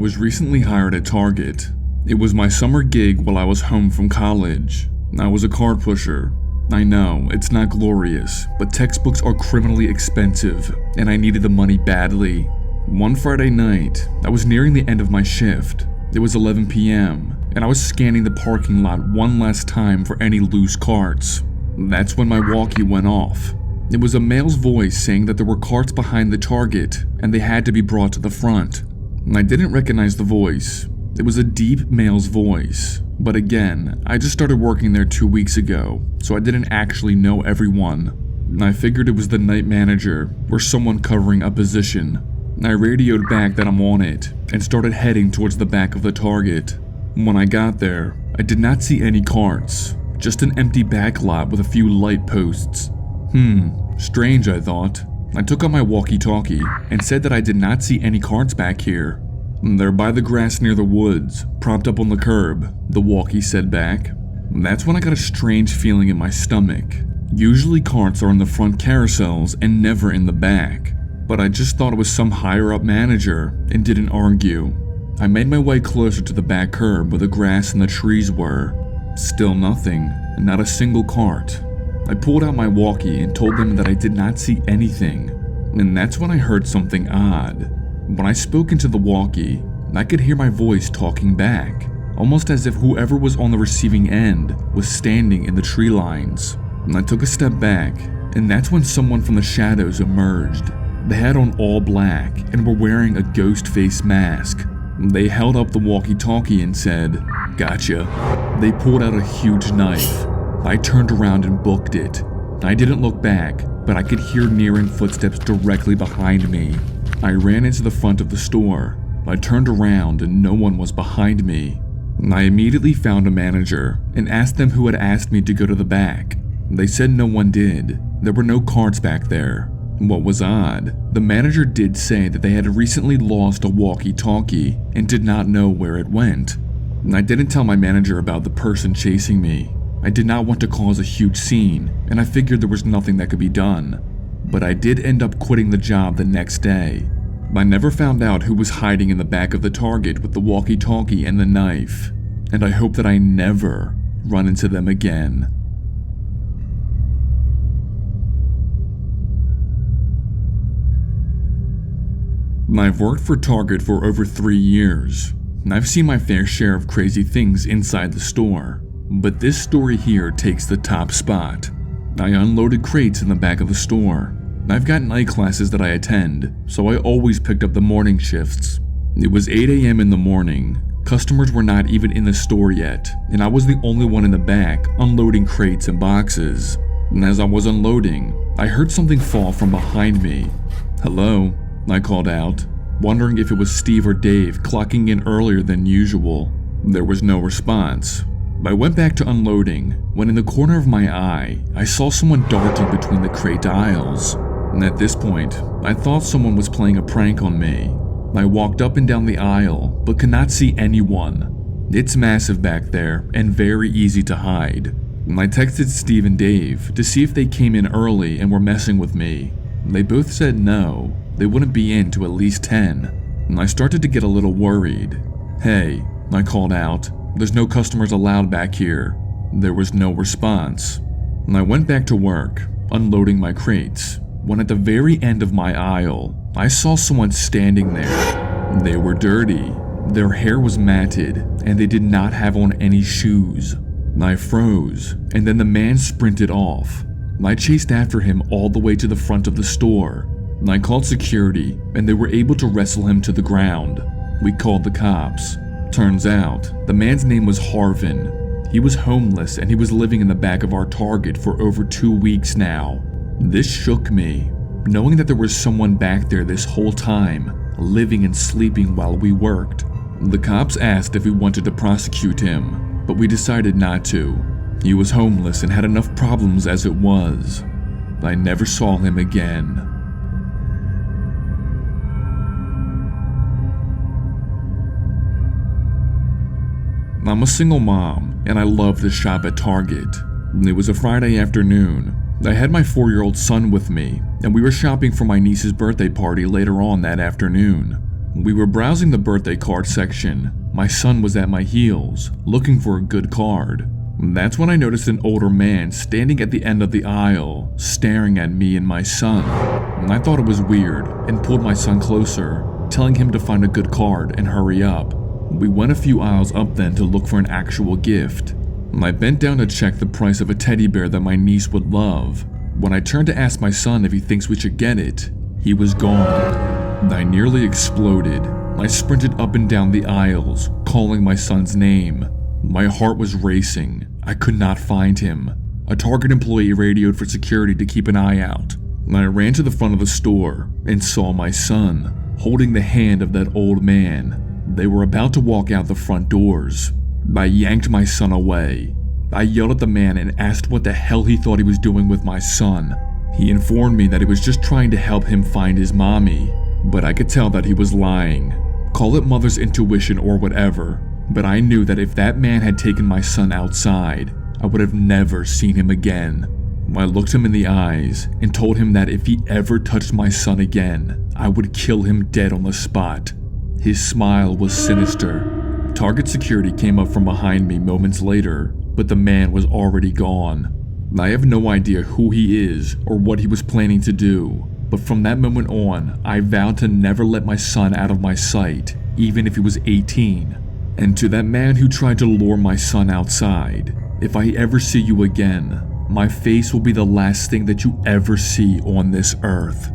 was recently hired at Target. It was my summer gig while I was home from college. I was a cart pusher. I know, it's not glorious, but textbooks are criminally expensive, and I needed the money badly. One Friday night, I was nearing the end of my shift. It was 11 p.m., and I was scanning the parking lot one last time for any loose carts. That's when my walkie went off. It was a male's voice saying that there were carts behind the Target, and they had to be brought to the front. I didn't recognize the voice. It was a deep male's voice. But again, I just started working there 2 weeks ago, so I didn't actually know everyone. I figured it was the night manager or someone covering a position. I radioed back that I'm on it and started heading towards the back of the Target. When I got there, I did not see any carts, just an empty back lot with a few light posts. Strange, I thought. I took out my walkie-talkie and said that I did not see any carts back here. They're by the grass near the woods, propped up on the curb, the walkie said back. That's when I got a strange feeling in my stomach. Usually carts are in the front carousels and never in the back, but I just thought it was some higher up manager and didn't argue. I made my way closer to the back curb where the grass and the trees were. Still nothing, not a single cart. I pulled out my walkie and told them that I did not see anything, and that's when I heard something odd. When I spoke into the walkie, I could hear my voice talking back, almost as if whoever was on the receiving end was standing in the tree lines. I took a step back, and that's when someone from the shadows emerged. They had on all black and were wearing a ghost face mask. They held up the walkie-talkie and said, "Gotcha." They pulled out a huge knife. I turned around and booked it. I didn't look back, but I could hear nearing footsteps directly behind me. I ran into the front of the store. I turned around and no one was behind me. I immediately found a manager and asked them who had asked me to go to the back. They said no one did. There were no carts back there. What was odd, the manager did say that they had recently lost a walkie-talkie and did not know where it went. I didn't tell my manager about the person chasing me. I did not want to cause a huge scene, and I figured there was nothing that could be done. But I did end up quitting the job the next day. I never found out who was hiding in the back of the Target with the walkie-talkie and the knife, and I hope that I never run into them again. I've worked for Target for over 3 years, and I've seen my fair share of crazy things inside the store, but this story here takes the top spot. I unloaded crates in the back of the store. I've got night classes that I attend, so I always picked up the morning shifts. It was 8 a.m. in the morning. Customers were not even in the store yet, and I was the only one in the back unloading crates and boxes. And as I was unloading, I heard something fall from behind me. "Hello?" I called out, wondering if it was Steve or Dave clocking in earlier than usual. There was no response. I went back to unloading when in the corner of my eye, I saw someone darting between the crate aisles. And at this point, I thought someone was playing a prank on me. I walked up and down the aisle, but could not see anyone. It's massive back there and very easy to hide. I texted Steve and Dave to see if they came in early and were messing with me. They both said no, they wouldn't be in to at least 10. And I started to get a little worried. "Hey," I called out, "there's no customers allowed back here." There was no response. And I went back to work, unloading my crates, when at the very end of my aisle, I saw someone standing there. They were dirty, their hair was matted, and they did not have on any shoes. I froze, and then the man sprinted off. I chased after him all the way to the front of the store. I called security, and they were able to wrestle him to the ground. We called the cops. Turns out, the man's name was Harvin. He was homeless and he was living in the back of our Target for over 2 weeks now. This shook me, knowing that there was someone back there this whole time, living and sleeping while we worked. The cops asked if we wanted to prosecute him, but we decided not to. He was homeless and had enough problems as it was. I never saw him again. I'm a single mom, and I love to shop at Target. It was a Friday afternoon. I had my 4-year-old son with me, and we were shopping for my niece's birthday party later on that afternoon. We were browsing the birthday card section. My son was at my heels, looking for a good card. That's when I noticed an older man standing at the end of the aisle, staring at me and my son. I thought it was weird and pulled my son closer, telling him to find a good card and hurry up. We went a few aisles up then to look for an actual gift. I bent down to check the price of a teddy bear that my niece would love. When I turned to ask my son if he thinks we should get it, he was gone. I nearly exploded. I sprinted up and down the aisles, calling my son's name. My heart was racing. I could not find him. A Target employee radioed for security to keep an eye out. I ran to the front of the store and saw my son, holding the hand of that old man. They were about to walk out the front doors. I yanked my son away. I yelled at the man and asked what the hell he thought he was doing with my son. He informed me that he was just trying to help him find his mommy, but I could tell that he was lying. Call it mother's intuition or whatever, but I knew that if that man had taken my son outside, I would have never seen him again. I looked him in the eyes and told him that if he ever touched my son again, I would kill him dead on the spot. His smile was sinister. Target security came up from behind me moments later, but the man was already gone. I have no idea who he is or what he was planning to do, but from that moment on, I vowed to never let my son out of my sight, even if he was 18. And to that man who tried to lure my son outside, if I ever see you again, my face will be the last thing that you ever see on this earth.